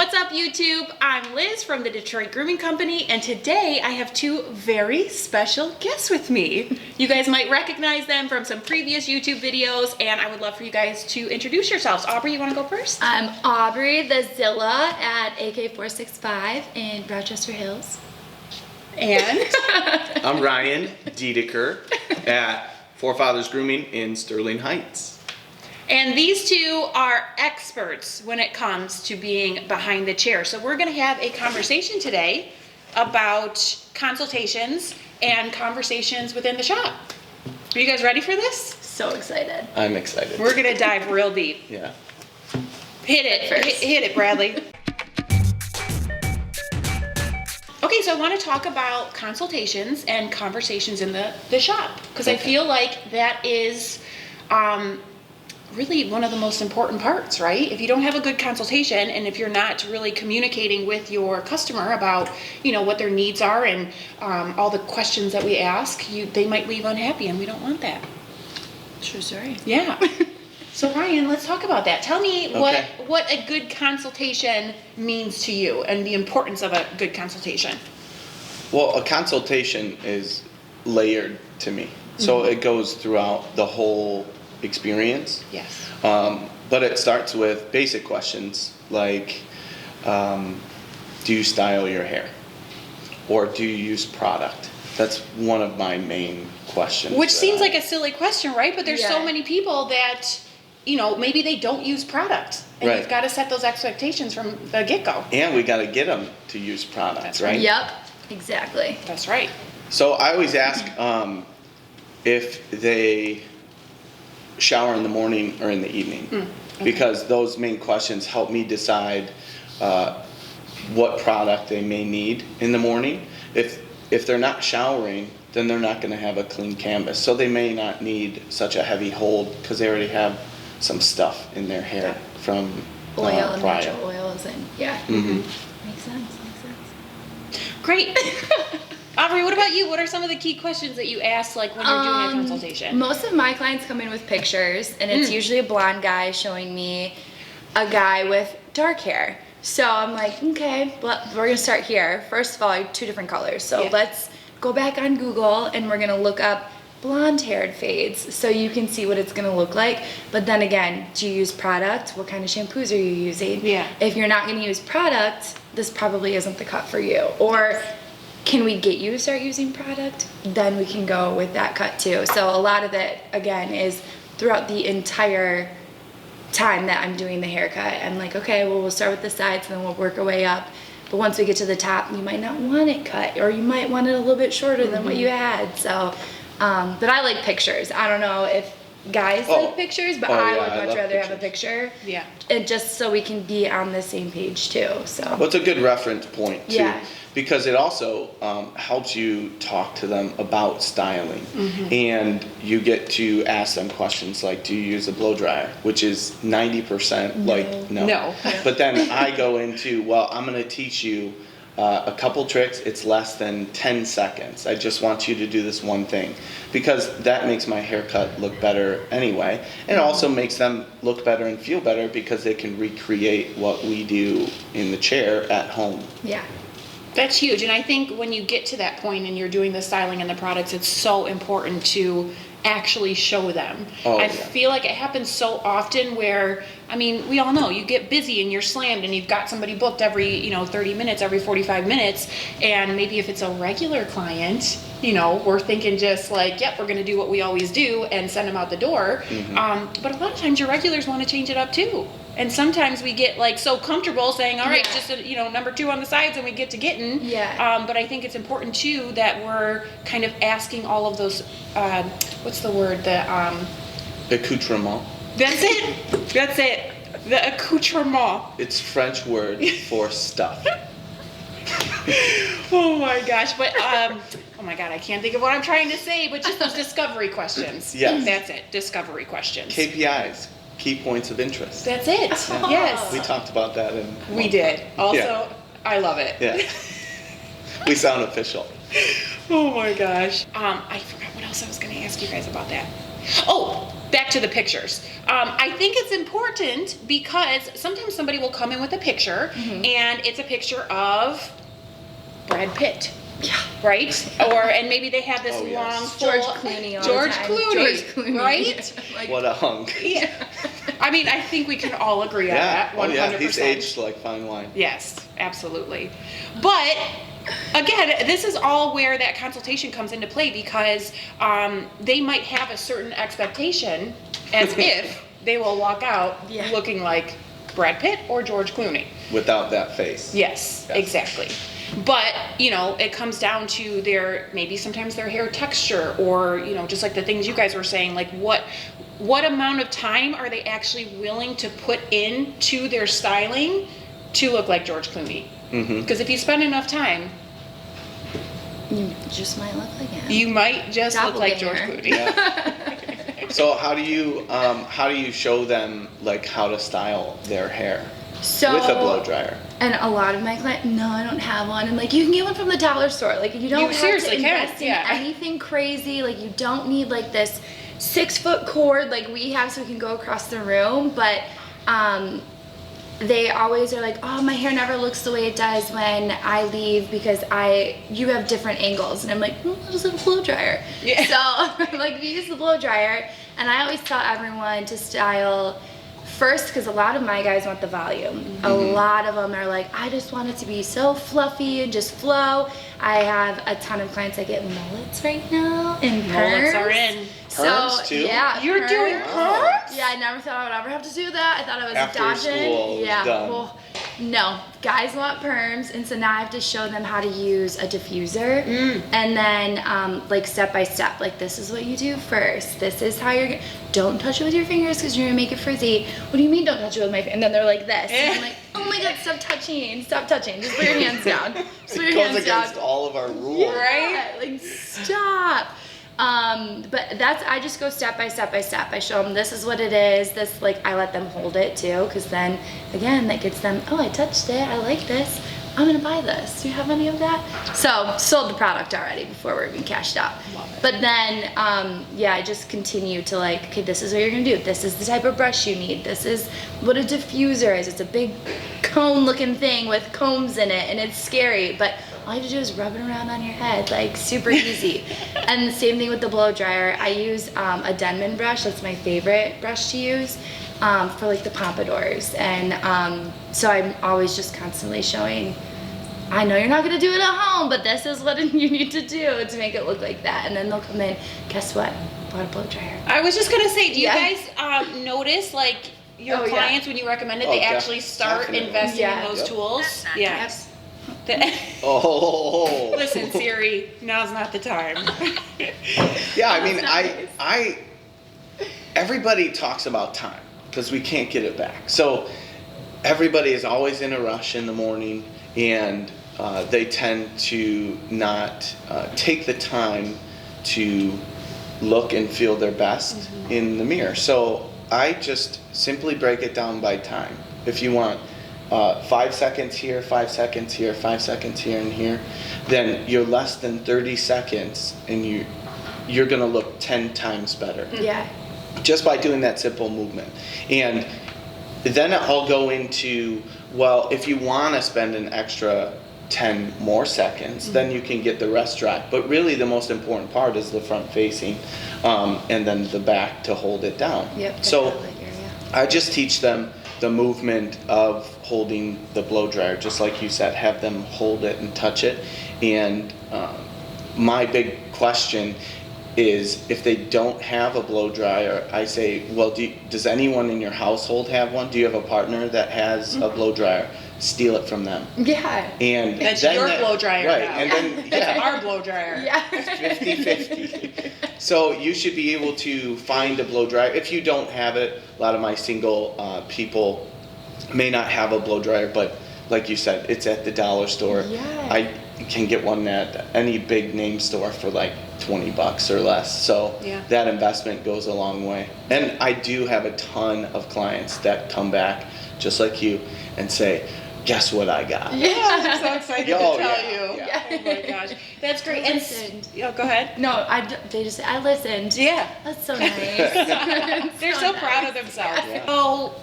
What's up, YouTube? I'm Liz from the Detroit Grooming Company, and today I have two very special guests with me. You guys might recognize them from some previous YouTube videos, and I would love for you guys to introduce yourselves. Aubrey, you want to go first? I'm Aubrey, the Zilla at AK465 in Rochester Hills. And I'm Ryan Dedeker at Forefathers Grooming in Sterling Heights. And these two are experts when it comes to being behind the chair. So we're going to have a conversation today about consultations and conversations within the shop. Are you guys ready for this? So excited. I'm excited. We're going to dive real deep. Yeah. Hit it. Hit it, Bradley. Okay, so I want to talk about consultations and conversations in the shop, because I feel like that is really one of the most important parts, right? If you don't have a good consultation, and if you're not really communicating with your customer about, what their needs are and all the questions that we ask, they might leave unhappy, and we don't want that. True story. Yeah. So Ryan, let's talk about that. Tell me what a good consultation means to you and the importance of a good consultation. Well, a consultation is layered to me. So it goes throughout the whole experience. Yes. But it starts with basic questions like, do you style your hair? Or do you use product? That's one of my main questions. Which seems like a silly question, right? But there's so many people that, maybe they don't use product. And you've got to set those expectations from the get-go. And we got to get them to use product, That's right? Yep, exactly. That's right. So I always ask if they shower in the morning or in the evening, because those main questions help me decide what product they may need in the morning. If they're not showering, then they're not going to have a clean canvas, so they may not need such a heavy hold because they already have some stuff in their hair from Oil and prior. natural oils and Makes sense. Great. Aubrey, what about you? What are some of the key questions that you ask, like when you're doing a consultation? Most of my clients come in with pictures, and it's usually a blonde guy showing me a guy with dark hair. So I'm like, okay, we're gonna start here. First of all, I have two different colors. So let's go back on Google and we're gonna look up blonde haired fades so you can see what it's gonna look like. But then again, do you use product? What kind of shampoos are you using? Yeah. If you're not gonna use product, this probably isn't the cut for you. Or can we get you to start using product? Then we can go with that cut too. So a lot of it, again, is throughout the entire time that I'm doing the haircut. I'm like, okay, well, we'll start with the sides and then we'll work our way up. But once we get to the top, you might not want it cut, or you might want it a little bit shorter than what you had. So, but I like pictures. I don't know if guys like pictures, but I would much rather have a picture. Yeah. And just so we can be on the same page too. So. Well, it's a good reference point too. Yeah. Because it also helps you talk to them about styling. And you get to ask them questions like, do you use a blow dryer? Which is 90% like, no. But then I go into, well, I'm going to teach you a couple tricks. It's less than 10 seconds. I just want you to do this one thing. Because that makes my haircut look better anyway. And it also makes them look better and feel better because they can recreate what we do in the chair at home. Yeah. That's huge, and I think when you get to that point and you're doing the styling and the products, it's so important to actually show them. I feel like it happens so often where, we all know, you get busy and you're slammed and you've got somebody booked every, 30 minutes, every 45 minutes, and maybe if it's a regular client, we're thinking just like, yep, we're gonna do what we always do and send them out the door. But a lot of times your regulars want to change it up too. And sometimes we get like so comfortable saying, all right, just number 2 on the sides, and we get to getting. Yeah. But I think it's important too that we're kind of asking all of those. What's the word? The accoutrement. That's it. That's it. The accoutrement. It's French word for stuff. Oh my gosh! But oh my God, I can't think of what I'm trying to say. But just those discovery questions. Yes. That's it. Discovery questions. KPIs. Key points of interest. That's it. Yeah. Yes. We talked about that. We did. Also, I love it. Yeah. We sound official. Oh my gosh. I forgot what else I was going to ask you guys about that. Oh, back to the pictures. I think it's important because sometimes somebody will come in with a picture and it's a picture of Brad Pitt. Yeah. Right? And maybe they have this long, full... George Clooney all George the time. Clooney. George Clooney. Right? Like, what a hunk. Yeah. I mean, I think we can all agree on that, 100%. Oh yeah, he's aged like fine wine. Yes, absolutely. But again, this is all where that consultation comes into play because they might have a certain expectation as if they will walk out looking like Brad Pitt or George Clooney. Without that face. Yes, exactly. But, you know, it comes down to maybe sometimes their hair texture or, you know, just like the things you guys were saying, like what amount of time are they actually willing to put into their styling to look like George Clooney? Because if you spend enough time, you just might look like him. You might just look like George Clooney. Yeah. So how do you show them like how to style their hair with a blow dryer? And a lot of my clients, no, I don't have one. And like, you can get one from the dollar store. Like, you don't have to invest in anything crazy. Like, you don't need like this 6-foot cord like we have so we can go across the room. But they always are like, oh, my hair never looks the way it does when I leave because you have different angles. And I'm like, well, I'll just have a blow dryer. Yeah. So like, we use the blow dryer. And I always tell everyone to style first, because a lot of my guys want the volume. A lot of them are like, I just want it to be so fluffy and just flow. I have a ton of clients that get mullets right now, and mullets are in. Perms too? Yeah, you're doing perms? Yeah, I never thought I would ever have to do that. I thought I was After dodging. school, yeah, done. well, no, guys want perms, and so now I have to show them how to use a diffuser, and then like step by step. Like, this is what you do first. This is how you're. Don't touch it with your fingers because you're gonna make it frizzy. What do you mean don't touch it with my fingers? And then they're like this. And I'm like, oh my god, stop touching, stop touching. Just put your hands down. Just put your It goes hands down. against all of our rules. Yeah, right? Like, stop. But I just go step by step by step. I show them this is what it is. This, like, I let them hold it too, because then again that gets them, oh, I touched it, I like this, I'm gonna buy this. Do you have any of that? So sold the product already before we're even cashed out. Love it. But then I just continue to like, okay, this is what you're gonna do. This is the type of brush you need. This is what a diffuser is. It's a big cone looking thing with combs in it, and it's scary, but all you have to do is rub it around on your head, like super easy. And the same thing with the blow dryer. I use a Denman brush. That's my favorite brush to use for like the pompadours. And so I'm always just constantly showing, I know you're not gonna do it at home, but this is what you need to do to make it look like that. And then they'll come in, guess what? Bought a blow dryer. I was just gonna say, do you guys notice like your clients when you recommend it, they actually start investing in those tools? Yes. Oh. Listen, Siri, now's not the time. Yeah, I mean, I everybody talks about time because we can't get it back. So everybody is always in a rush in the morning, and they tend to not take the time to look and feel their best in the mirror. So I just simply break it down by time. If you want 5 seconds here, 5 seconds here, 5 seconds here and here, then you're less than 30 seconds and you're gonna look 10 times better. Yeah. Just by doing that simple movement. And then I'll go into, well, if you wanna spend an extra 10 more seconds, then you can get the rest dry. But really the most important part is the front facing, and then the back to hold it down. Yep. So I just teach them the movement of holding the blow dryer, just like you said, have them hold it and touch it. And my big question is, if they don't have a blow dryer, I say, well, does anyone in your household have one? Do you have a partner that has a blow dryer? Steal it from them. Yeah. And that's your blow dryer. Right. Now. And then that's our blow dryer. Yeah. It's 50-50. So you should be able to find a blow dryer. If you don't have it, a lot of my single people may not have a blow dryer, but like you said, it's at the dollar store. Yeah. I can get one at any big name store for like $20 or less. So that investment goes a long way. And I do have a ton of clients that come back just like you and say, guess what I got? Yeah, I'm so excited to tell you. Yeah. Oh my gosh, that's great. I And listened. go ahead. No, they just say, I listened. Yeah, That's so nice. they're so proud of themselves. Yeah. So,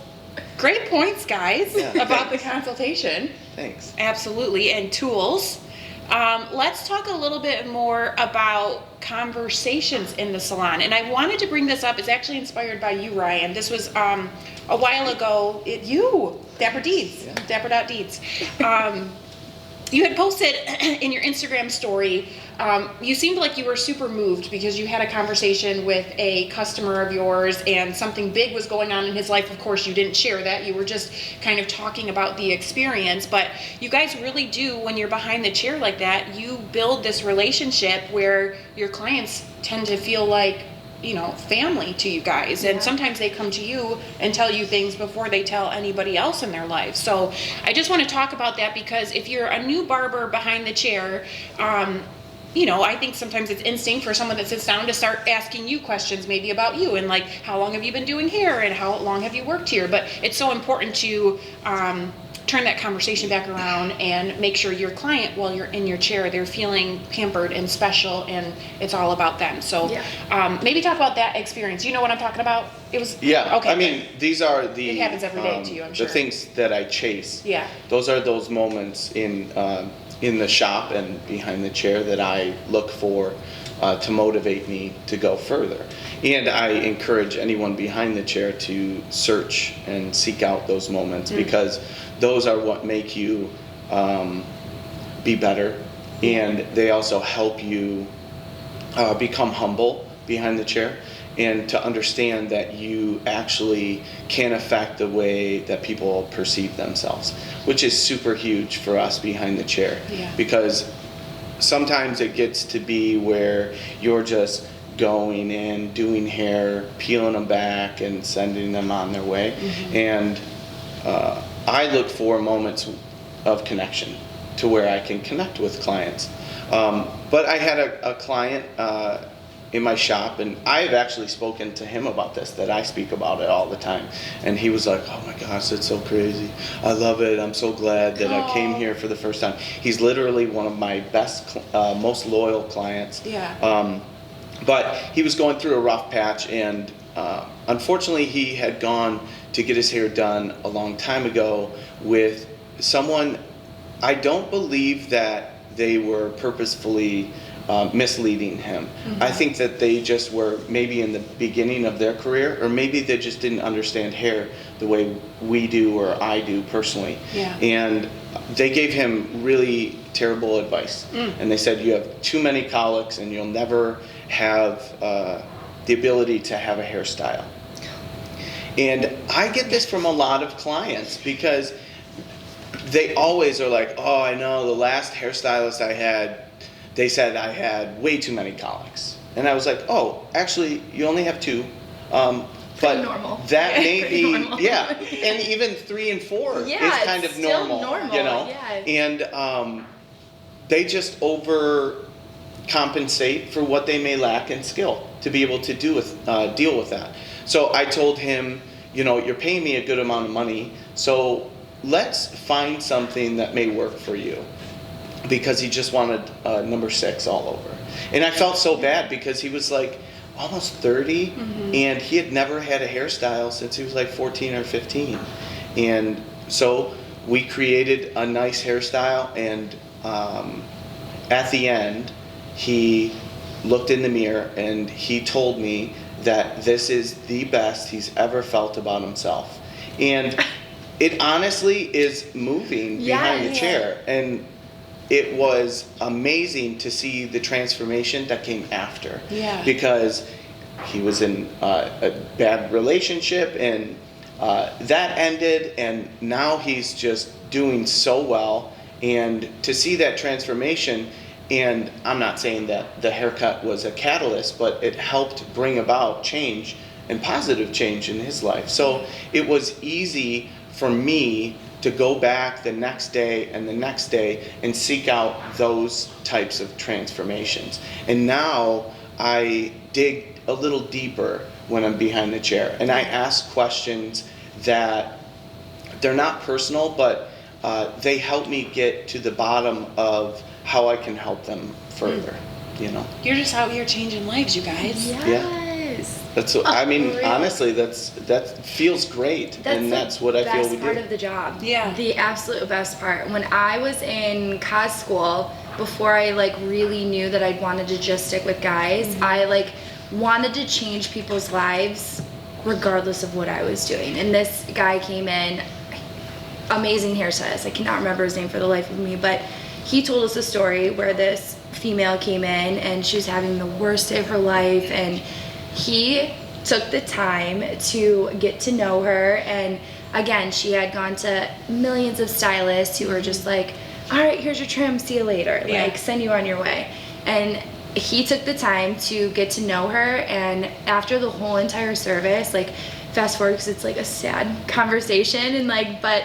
great points, guys, Yeah, about the thanks. consultation. Thanks. Absolutely, and tools. Let's talk a little bit more about conversations in the salon. And I wanted to bring this up. It's actually inspired by you, Ryan. This was a while ago. Dapper Deeds, Yeah. Dapper.Deeds. You had posted in your Instagram story, you seemed like you were super moved because you had a conversation with a customer of yours and something big was going on in his life. Of course, you didn't share that. You were just kind of talking about the experience. But you guys really do, when you're behind the chair like that, you build this relationship where your clients tend to feel like, family to you guys. And sometimes they come to you and tell you things before they tell anybody else in their life. So I just want to talk about that because if you're a new barber behind the chair, I think sometimes it's instinct for someone that sits down to start asking you questions maybe about you and like, how long have you been doing hair and how long have you worked here? But it's so important to turn that conversation back around and make sure your client, while you're in your chair, they're feeling pampered and special and it's all about them. So maybe talk about that experience. You know what I'm talking about? It was okay. I mean, these are the it happens every day to you, I'm sure. the things that I chase. Yeah. Those are those moments in the shop and behind the chair that I look for to motivate me to go further. And I encourage anyone behind the chair to search and seek out those moments because those are what make you be better, and they also help you become humble behind the chair and to understand that you actually can affect the way that people perceive themselves, which is super huge for us behind the chair. Because sometimes it gets to be where you're just going in, doing hair, peeling them back and sending them on their way. And I look for moments of connection to where I can connect with clients. But I had a client in my shop, and I've actually spoken to him about this, that I speak about it all the time. And he was like, oh my gosh, it's so crazy. I love it. I'm so glad that I came here for the first time. He's literally one of my best, most loyal clients. But he was going through a rough patch, and unfortunately he had gone to get his hair done a long time ago with someone. I don't believe that they were purposefully misleading him. I think that they just were maybe in the beginning of their career, or maybe they just didn't understand hair the way we do or I do personally. And they gave him really terrible advice. And they said, you have too many colics and you'll never have the ability to have a hairstyle. And I get this from a lot of clients because they always are like, oh, I know the last hairstylist I had, they said I had way too many colics. And I was like, oh, actually, you only have two. But normal. that may be, normal. And even 3 and 4 is kind of still normal, you know? And they just overcompensate for what they may lack in skill to be able to deal with that. So I told him, you're paying me a good amount of money, so let's find something that may work for you. Because he just wanted number 6 all over. And I felt so bad because he was like almost 30 and he had never had a hairstyle since he was like 14 or 15. And so we created a nice hairstyle, and at the end he looked in the mirror and he told me that this is the best he's ever felt about himself. And it honestly is moving behind the chair. And it was amazing to see the transformation that came after. Because he was in a bad relationship, and that ended, and now he's just doing so well. And to see that transformation, and I'm not saying that the haircut was a catalyst, but it helped bring about change and positive change in his life. So it was easy for me to go back the next day and the next day and seek out those types of transformations. And now I dig a little deeper when I'm behind the chair, and I ask questions that they're not personal, but they help me get to the bottom of how I can help them further, you know. You're just out here changing lives, you guys. Yes. That's I mean, Really. honestly, that feels great, and that's what I feel we do. That's part of the job. Yeah. The absolute best part. When I was in cos school, before I like really knew that I wanted to just stick with guys, I like wanted to change people's lives regardless of what I was doing. And this guy came in, amazing hairstylist. I cannot remember his name for the life of me, but he told us a story where this female came in and she was having the worst day of her life, and he took the time to get to know her. And again, she had gone to millions of stylists who were just like, all right, here's your trim, see you later, like send you on your way. And he took the time to get to know her, and after the whole entire service, like fast forward because it's like a sad conversation, and like, but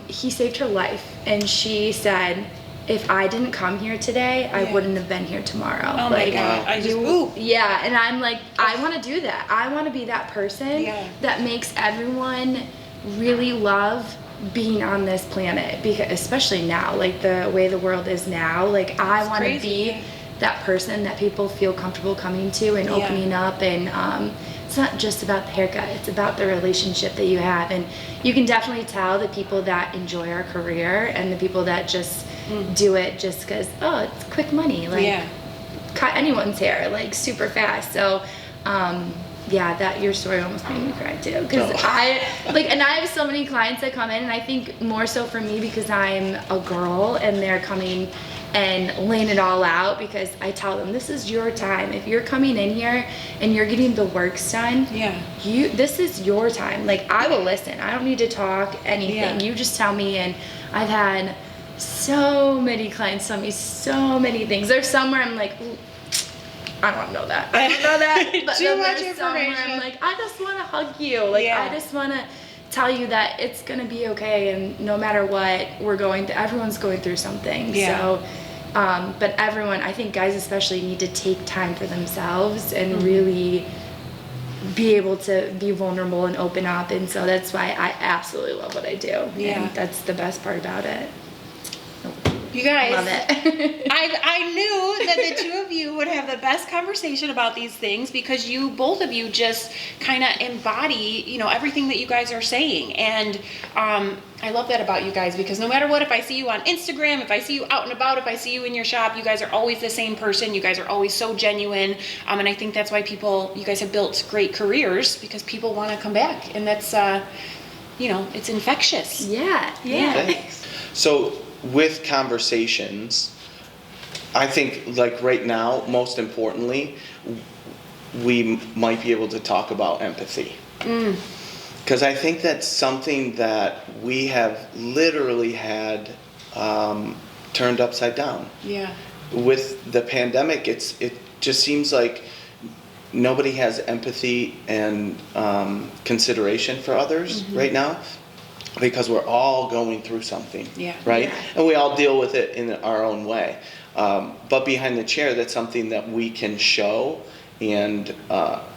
he saved her life. And she said, if I didn't come here today, I wouldn't have been here tomorrow. Oh like, my God. I just, ooh. Yeah, and I'm like, I want to do that. I want to be that person that makes everyone really love being on this planet, because especially now, like the way the world is now, like I want to be that person that people feel comfortable coming to and opening up. And it's not just about the haircut, it's about the relationship that you have. And you can definitely tell the people that enjoy our career and the people that just do it just because, oh, it's quick money, like cut anyone's hair like super fast. So yeah, that your story almost made me cry too, because I like, and I have so many clients that come in, and I think more so for me because I'm a girl and they're coming and laying it all out, because I tell them, this is your time. If you're coming in here and you're getting the works done, this is your time. Like, I will listen. I don't need to talk anything. You just tell me. And I've had so many clients tell me so many things. There's some where I'm like, ooh, I don't want to know that. I don't know that. But Too much there's some where I'm like, I just want to hug you. Like, I just want to tell you that it's going to be okay. And no matter what we're going through, everyone's going through something. So, but everyone, I think guys especially, need to take time for themselves and really be able to be vulnerable and open up. And so that's why I absolutely love what I do. And that's the best part about it. You guys, love it. I knew that the two of you would have the best conversation about these things, because both of you just kind of embody, you know, everything that you guys are saying. And I love that about you guys, because no matter what, if I see you on Instagram, if I see you out and about, if I see you in your shop, you guys are always the same person. You guys are always so genuine. And I think that's why you guys have built great careers, because people want to come back. And that's, you know, it's infectious. Yeah. Thanks. So, with Conversations, I think, like right now, most importantly, we might be able to talk about empathy. Because I think that's something that we have literally had turned upside down. With the pandemic, it just seems like nobody has empathy and consideration for others right now, because we're all going through something, right? And we all deal with it in our own way. But behind the chair, that's something that we can show and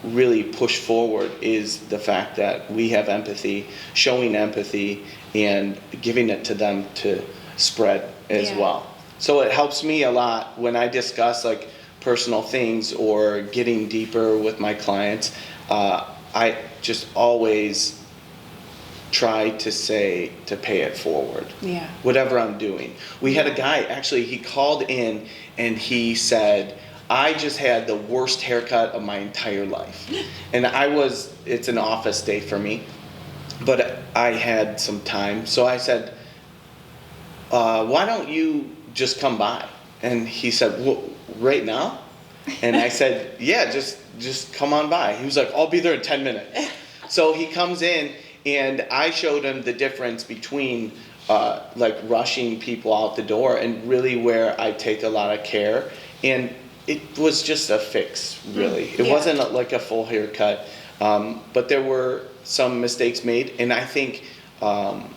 really push forward, is the fact that we have empathy, showing empathy, and giving it to them to spread as well. So it helps me a lot when I discuss like personal things or getting deeper with my clients. I just always try to pay it forward. Whatever I'm doing. We had a guy, actually, he called in and he said, I just had the worst haircut of my entire life. And it's an office day for me, but I had some time. So I said, why don't you just come by? And he said, well, right now? And I said, yeah, just come on by. He was like, I'll be there in 10 minutes. So he comes in, and I showed him the difference between like rushing people out the door and really where I take a lot of care. And it was just a fix, really. It wasn't like a full haircut, but there were some mistakes made. And I think the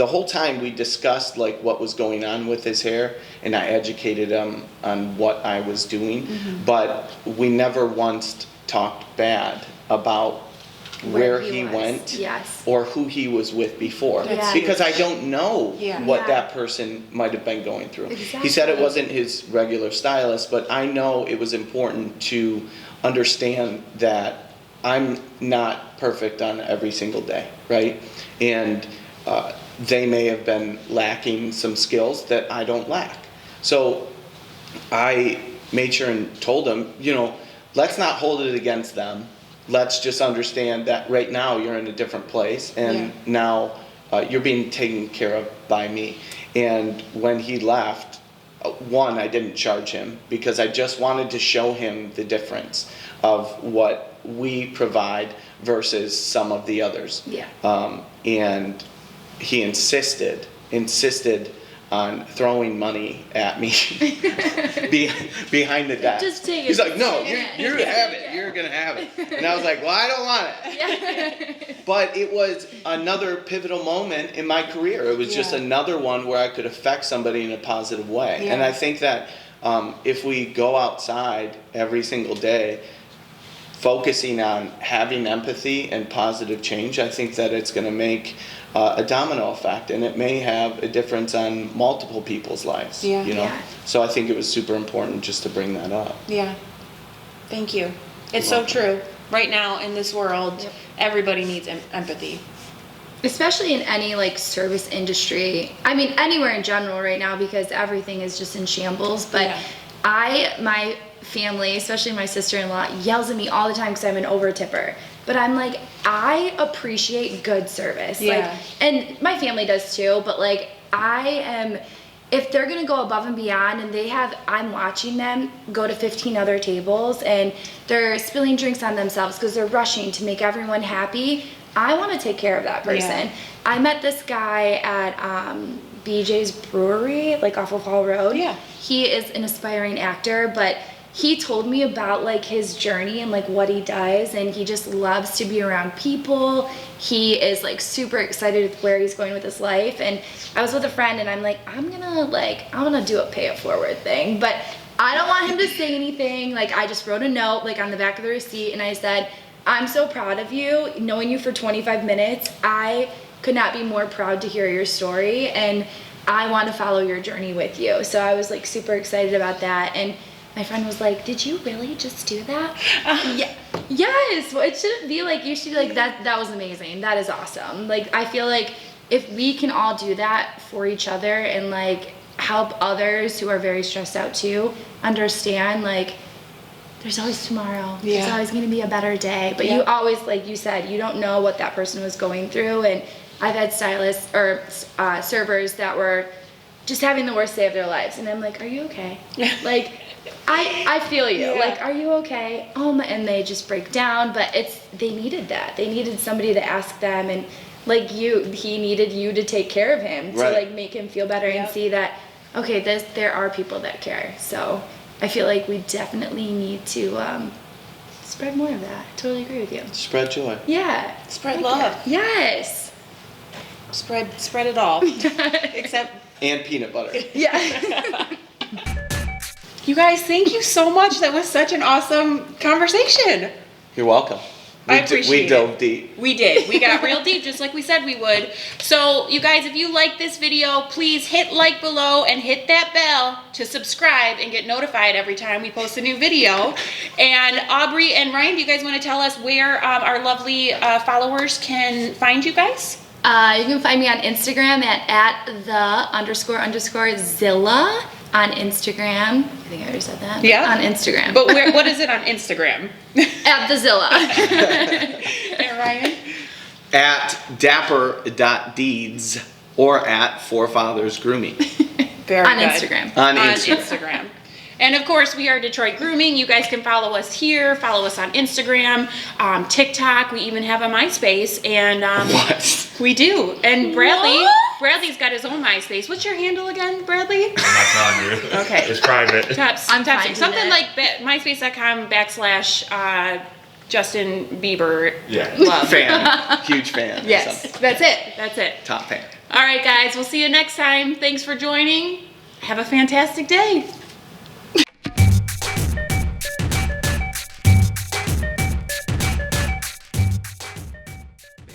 whole time we discussed like what was going on with his hair, and I educated him on what I was doing, but we never once talked bad about where he went or who he was with before. Because I don't know what that person might have been going through. He said it wasn't his regular stylist, but I know it was important to understand that I'm not perfect on every single day, right? And they may have been lacking some skills that I don't lack. So I made sure and told them, you know, let's not hold it against them. Let's just understand that right now you're in a different place, and now you're being taken care of by me. And when he left, one, I didn't charge him because I just wanted to show him the difference of what we provide versus some of the others. And he insisted on throwing money at me behind the desk. Just take it. He's like, no, you have it. You're going to have it. And I was like, well, I don't want it. But it was another pivotal moment in my career. It was just another one where I could affect somebody in a positive way. And I think that if we go outside every single day focusing on having empathy and positive change, I think that it's going to make a domino effect, and it may have a difference on multiple people's lives. You know, so I think it was super important just to bring that up. Thank you. It's so true. Right now in this world, everybody needs empathy. Especially in any like service industry. I mean, anywhere in general right now, because everything is just in shambles. But my family, especially my sister-in-law, yells at me all the time because I'm an over-tipper. But I'm like, I appreciate good service. And my family does too, but like if they're gonna go above and beyond and I'm watching them go to 15 other tables and they're spilling drinks on themselves because they're rushing to make everyone happy, I wanna take care of that person. I met this guy at BJ's Brewery, like off of Hall Road. He is an aspiring actor, but he told me about like his journey and like what he does, and he just loves to be around people. He is like super excited with where he's going with his life. And I was with a friend and I'm like, I'm gonna do a pay it forward thing, but I don't want him to say anything. Like I just wrote a note like on the back of the receipt and I said, I'm so proud of you. Knowing you for 25 minutes, I could not be more proud to hear your story, and I want to follow your journey with you. So I was like super excited about that. And my friend was like, did you really just do that? Yes. Well, it shouldn't be like, you should be like, that was amazing. That is awesome. Like, I feel like if we can all do that for each other and like help others who are very stressed out too, understand like there's always tomorrow. There's always going to be a better day. But you always, like you said, you don't know what that person was going through. And I've had stylists or servers that were just having the worst day of their lives. And I'm like, are you okay? Like, I feel you. Like, are you okay? And they just break down. But they needed that. They needed somebody to ask them. And like he needed you to take care of him to like make him feel better and see that, okay, there are people that care. So I feel like we definitely need to spread more of that. I totally agree with you. Spread joy. Yeah. Spread love. Yes. Spread it all. Except. And peanut butter. Yeah. You guys, thank you so much. That was such an awesome conversation. You're welcome. I appreciate it. We dove deep. We did. We got real deep, just like we said we would. So, you guys, if you like this video, please hit like below and hit that bell to subscribe and get notified every time we post a new video. And Aubrey and Ryan, do you guys want to tell us where our lovely followers can find you guys? You can find me on Instagram at @the__Zilla on Instagram. I think I already said that. Yeah. On Instagram. But what is it on Instagram? At the Zilla. And Ryan? At dapper.deeds or at Forefathers Grooming. Very on good. Instagram. On Instagram. And of course, we are Detroit Grooming. You guys can follow us here, follow us on Instagram, TikTok. We even have a MySpace. And What? We do. And Bradley's got his own MySpace. What's your handle again, Bradley? I'm not telling you. Okay. It's private. I'm finding something it. like myspace.com/ Justin Bieber. Yeah. Love. Fan. Huge fan. Yes. That's it. Top fan. All right, guys. We'll see you next time. Thanks for joining. Have a fantastic day.